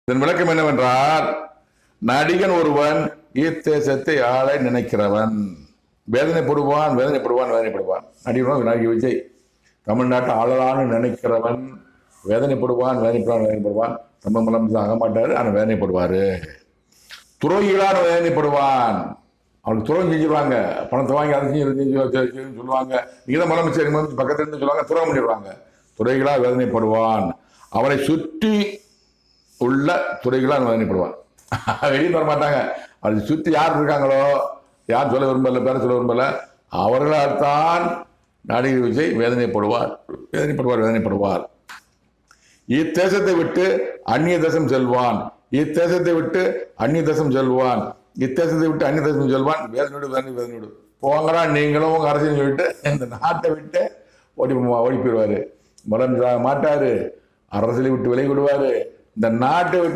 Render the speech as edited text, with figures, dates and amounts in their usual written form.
இதன் விளக்கம் என்னவென்றால், நடிகன் ஒருவன் ஈத்தேசத்தை ஆள நினைக்கிறவன் வேதனைப்படுவான். நடிகன் நடிகை விஜய் தமிழ்நாட்டை ஆளலான்னு நினைக்கிறவன் வேதனைப்படுவான். தமிழ் முதலமைச்சர் ஆக மாட்டாரு, ஆனால் வேதனைப்படுவாரு. துரோகிகளான வேதனைப்படுவான். அவனுக்கு துரோகம் செஞ்சிருவாங்க, பணத்தை வாங்கி அதை செஞ்சு சொல்லுவாங்க. நீங்க தான் முதலமைச்சர் பக்கத்துல இருந்து சொல்லுவாங்க, துரோகம் பண்ணிடுவாங்க. துறைகளாக வேதனைப்படுவான். அவரை சுற்றி உள்ள துறைகளாக வேதனைப்படுவான். வெளியே தர மாட்டாங்க. அதை சுற்றி யார் இருக்காங்களோ, யார் சொல்ல விரும்பல, பேர சொல்ல விரும்பல, அவர்களால் தான் நடிகர் விஜய் வேதனைப்படுவார். இத்தேசத்தை விட்டு அந்நிய தேசம் செல்வான். வேதனையோடு போங்கடா நீங்களும் உங்க அரசியல் சொல்லிட்டு இந்த நாட்டை விட்டு ஓடி போயிடுவாரு. முதலமைச்சர் மாட்டாரு, அரசியலை விட்டு விலகி விடுவாரு. இந்த நாட்டை விட்டு